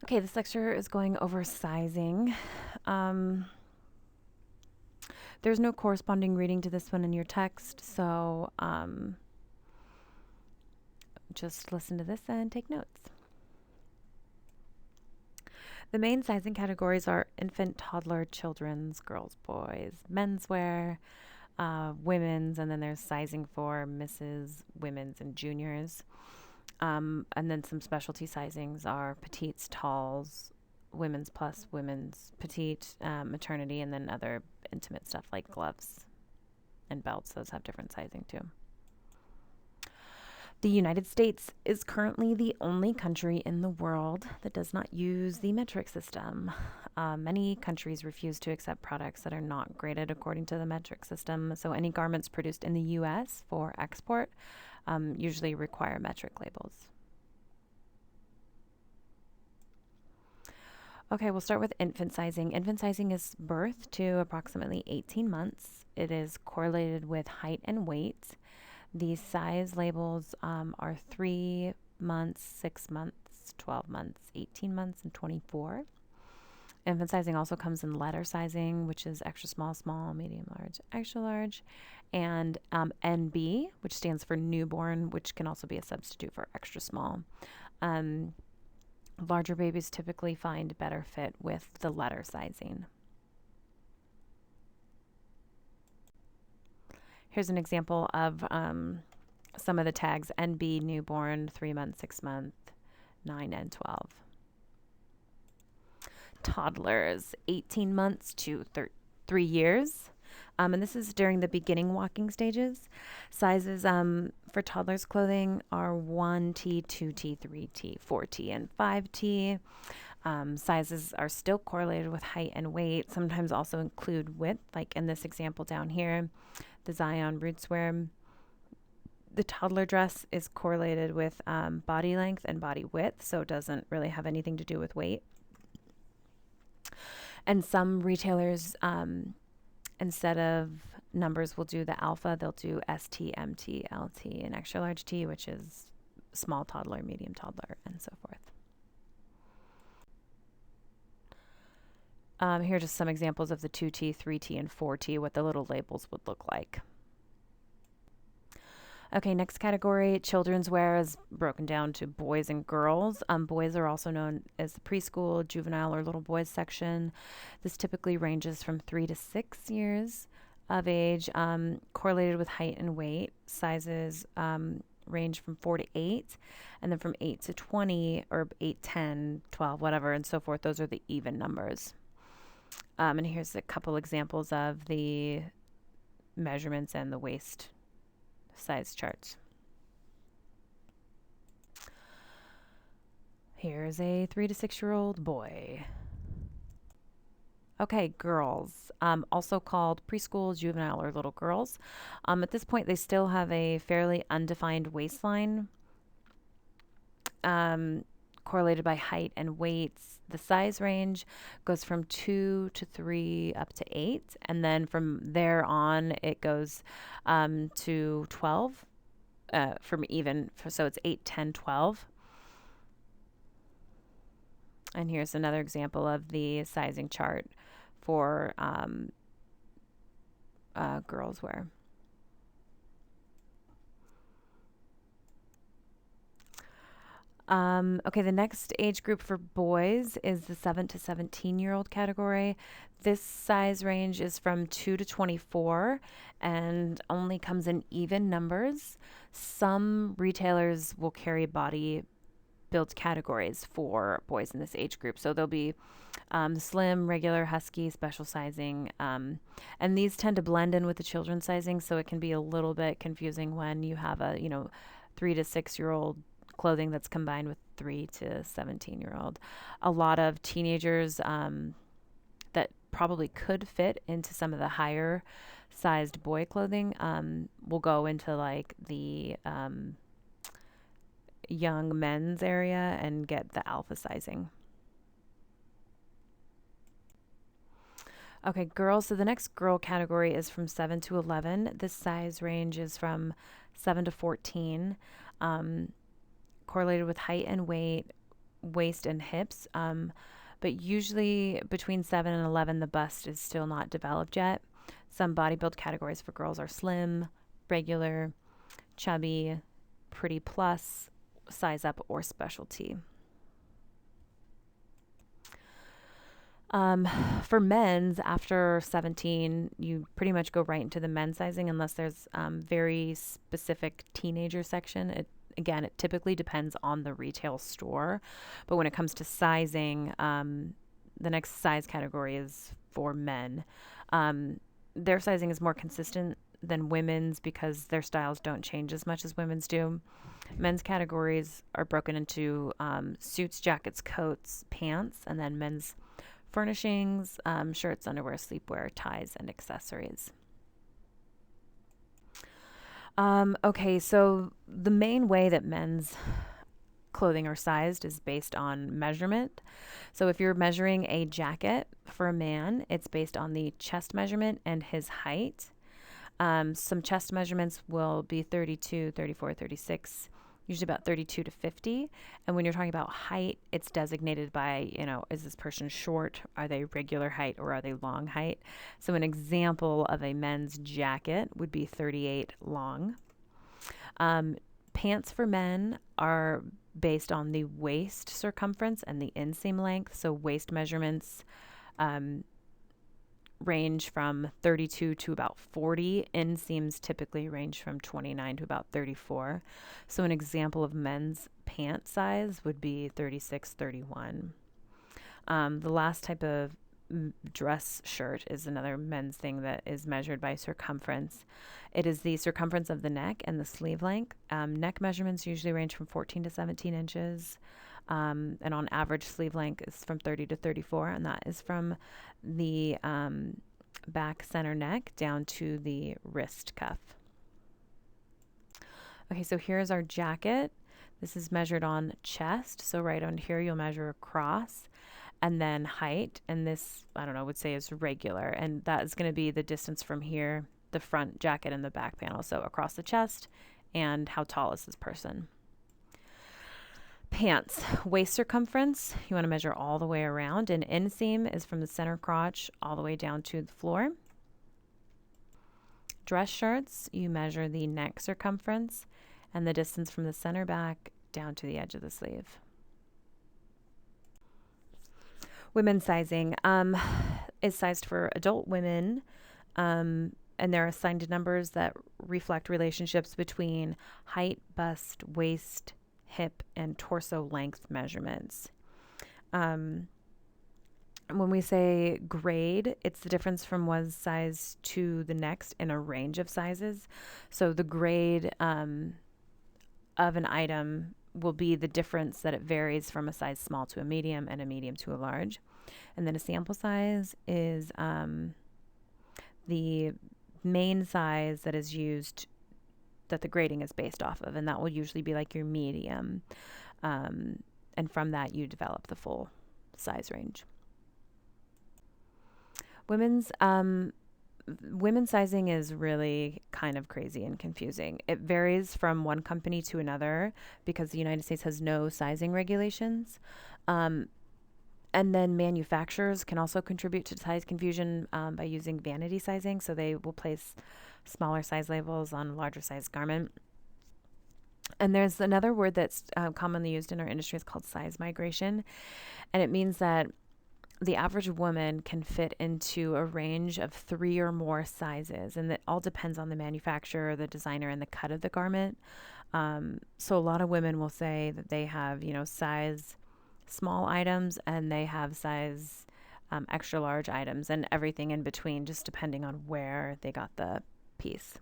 Okay, this lecture is going over sizing. Um, there's no corresponding reading to this one in your text, so just listen to this and take notes. The main sizing categories are infant, toddler, children's, girls, boys, menswear, women's, and then there's sizing for misses, women's, and juniors. And then some specialty sizings are petites, talls, women's plus, women's petite, maternity, and then other intimate stuff like gloves and belts. Those have different sizing too. The United States is currently the only country in the world that does not use the metric system. Many countries refuse to accept products that are not graded according to the metric system, so any garments produced in the US for export usually require metric labels. Okay, we'll start with infant sizing. Infant sizing is birth to approximately 18 months. It is correlated with height and weight. The size labels are 3 months, 6 months, 12 months, 18 months, and 24. Infant sizing also comes in letter sizing, which is extra small, small, medium, large, extra large, and NB, which stands for newborn, which can also be a substitute for extra small. Larger babies typically find better fit with the letter sizing. Here's an example of some of the tags: NB, newborn, 3 months, 6 month, 9 and 12. Toddlers, 18 months to 3 years. And this is during the beginning walking stages. Sizes for toddlers clothing are 1T, 2T, 3T, 4T, and 5T. Sizes are still correlated with height and weight, sometimes also include width, like in this example down here, the Zion Rootswear. The toddler dress is correlated with body length and body width, so it doesn't really have anything to do with weight. And some retailers, instead of numbers, will do the alpha. They'll do ST, MT, LT, and extra large T, which is small toddler, medium toddler, and so forth. Here are just some examples of the 2T, 3T, and 4T, what the little labels would look like. Okay, next category, children's wear, is broken down to boys and girls. Boys are also known as the preschool, juvenile, or little boys section. This typically ranges from 3 to 6 years of age, correlated with height and weight. Sizes range from 4 to 8, and then from 8 to 20, or 8, 10, 12, whatever, and so forth. Those are the even numbers. And here's a couple examples of the measurements and the waist size charts. Here's a 3 to 6-year-old boy. Okay, girls, also called preschool, juvenile, or little girls. At this point, they still have a fairly undefined waistline, correlated by height and weight. The size range goes from 2 to 3 up to 8, and then from there on it goes to 12, so it's 8, 10, 12. And here's another example of the sizing chart for girls wear. Okay, the next age group for boys is the 7 to 17-year-old category. This size range is from 2 to 24 and only comes in even numbers. Some retailers will carry body build categories for boys in this age group. So there'll be slim, regular, husky, special sizing. And these tend to blend in with the children's sizing, so it can be a little bit confusing when you have a 3 to 6-year-old clothing that's combined with 3 to 17-year-old. A lot of teenagers that probably could fit into some of the higher sized boy clothing will go into like the young men's area and get the alpha sizing. Okay, girls. So the next girl category is from 7 to 11. This size range is from 7 to 14, correlated with height and weight. waist and hips. But usually between 7 and 11, the bust is still not developed yet. Some body build categories for girls are slim, regular, chubby, pretty plus, size up, or specialty. For men's, after 17, you pretty much go right into the men's sizing unless there's very specific teenager section. Again, it typically depends on the retail store. But when it comes to sizing, the next size category is for men. Their sizing is more consistent than women's because their styles don't change as much as women's do. Men's categories are broken into suits, jackets, coats, pants, and then men's furnishings, shirts, underwear, sleepwear, ties, and accessories. Okay, so the main way that men's clothing are sized is based on measurement. So if you're measuring a jacket for a man, it's based on the chest measurement and his height. Some chest measurements will be 32, 34, 36, usually about 32 to 50. And when you're talking about height, it's designated by, is this person short? Are they regular height or are they long height? So an example of a men's jacket would be 38 long. Pants for men are based on the waist circumference and the inseam length. So waist measurements range from 32 to about 40. Inseams typically range from 29 to about 34. So an example of men's pant size would be 36, 31. The last type of dress shirt is another men's thing that is measured by circumference. It is the circumference of the neck and the sleeve length. Neck measurements usually range from 14 to 17 inches. And on average, sleeve length is from 30 to 34, and that is from the back center neck down to the wrist cuff. Okay, so here's our jacket. This is measured on chest. So right on here, you'll measure across, and then height. And this, I don't know, would say is regular. And that is going to be the distance from here, the front jacket and the back panel. So across the chest, and how tall is this person. Pants, waist circumference, you want to measure all the way around. An inseam is from the center crotch all the way down to the floor. Dress shirts, you measure the neck circumference and the distance from the center back down to the edge of the sleeve. Women's sizing is sized for adult women, and they're assigned numbers that reflect relationships between height, bust, waist, hip, and torso length measurements. When we say grade, it's the difference from one size to the next in a range of sizes. So the grade of an item will be the difference that it varies from a size small to a medium and a medium to a large. And then a sample size is the main size that is used, that the grading is based off of, and that will usually be like your medium. And from that, you develop the full size range. Women's sizing is really kind of crazy and confusing. It varies from one company to another because the United States has no sizing regulations. And then manufacturers can also contribute to size confusion by using vanity sizing. So they will place smaller size labels on a larger size garment. And there's another word that's commonly used in our industry. It's called size migration. And it means that the average woman can fit into a range of 3 or more sizes. And that all depends on the manufacturer, the designer, and the cut of the garment. So a lot of women will say that they have, size small items and they have size extra large items and everything in between, just depending on where they got the piece.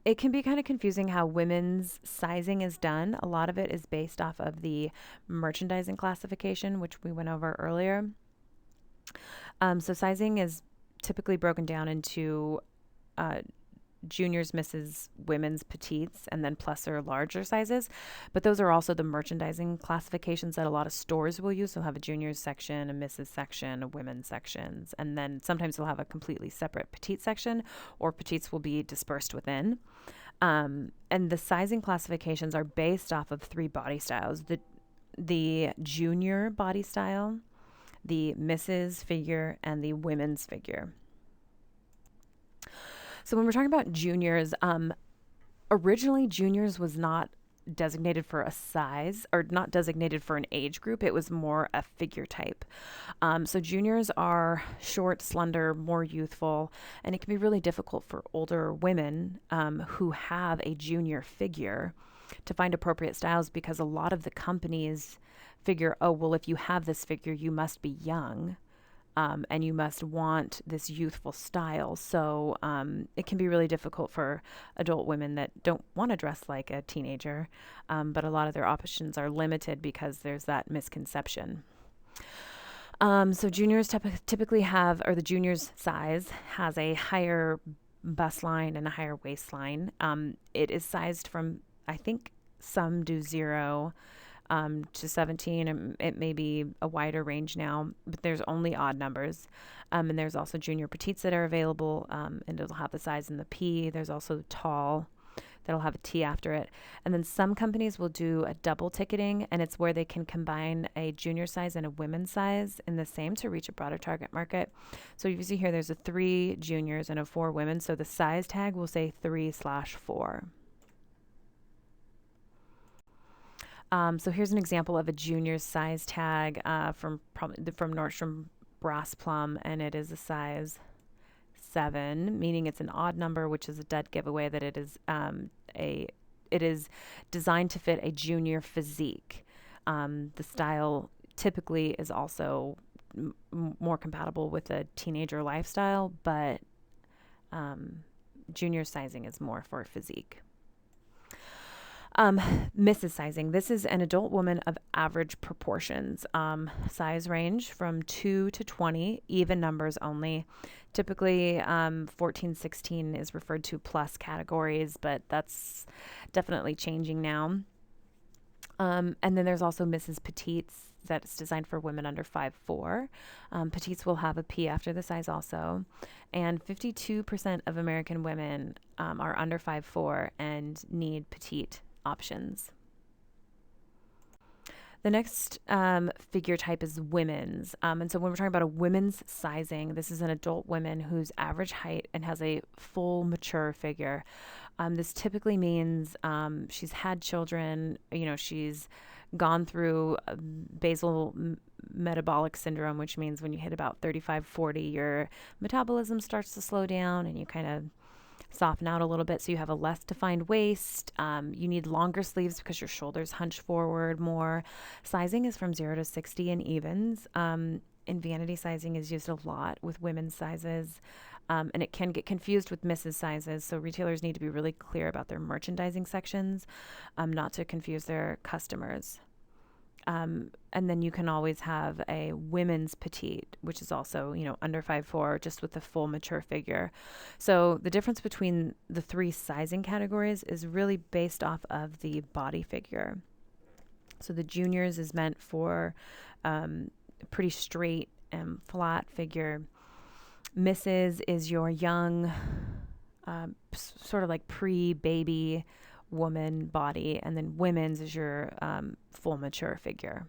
It can be kind of confusing how women's sizing is done. A lot of it is based off of the merchandising classification, which we went over earlier. So sizing is typically broken down into juniors, misses, women's, petites, and then plus or larger sizes. But those are also the merchandising classifications that a lot of stores will use. They'll have a juniors section, a misses section, a women's sections, and then sometimes they'll have a completely separate petite section, or petites will be dispersed within. And the sizing classifications are based off of three body styles: the junior body style, the Mrs. figure, and the women's figure. So when we're talking about juniors, originally juniors was not designated for a size or not designated for an age group. It was more a figure type. So juniors are short, slender, more youthful, and it can be really difficult for older women who have a junior figure to find appropriate styles, because a lot of the companies figure, oh, well, if you have this figure, you must be young. And you must want this youthful style. So it can be really difficult for adult women that don't want to dress like a teenager, but a lot of their options are limited because there's that misconception. So juniors typically have, or the juniors size has a higher bust line and a higher waistline. It is sized from, I think some do 0 to 17. It may be a wider range now, but there's only odd numbers. And there's also junior petites that are available, and it'll have the size in the P. There's also tall that'll have a T after it. And then some companies will do a double ticketing, and it's where they can combine a junior size and a women's size in the same to reach a broader target market. So you see here, there's a 3 juniors and a 4 women. So the size tag will say 3/4. So here's an example of a junior size tag from Nordstrom Brass Plum, and it is a size 7, meaning it's an odd number, which is a dead giveaway that it is designed to fit a junior physique. The style typically is also more compatible with a teenager lifestyle, but junior sizing is more for physique. Mrs. sizing. This is an adult woman of average proportions. Size range from 2 to 20, even numbers only. Typically, 14, 16 is referred to plus categories, but that's definitely changing now. And then there's also Mrs. Petites that's designed for women under 5'4". Petites will have a P after the size also. And 52% of American women are under 5'4" and need petite options. The next figure type is women's. And so when we're talking about a women's sizing, this is an adult woman whose average height and has a full mature figure. This typically means she's had children, she's gone through basal metabolic syndrome, which means when you hit about 35, 40, your metabolism starts to slow down and you kind of soften out a little bit, so you have a less defined waist. You need longer sleeves because your shoulders hunch forward more. Sizing is from 0 to 60 in evens. And vanity sizing is used a lot with women's sizes, and it can get confused with Mrs. sizes, so retailers need to be really clear about their merchandising sections, not to confuse their customers. And then you can always have a women's petite, which is also, under 5'4", just with the full mature figure. So the difference between the 3 sizing categories is really based off of the body figure. So the juniors is meant for pretty straight and flat figure. Mrs. is your young, sort of like pre-baby woman body, and then women's is your full mature figure.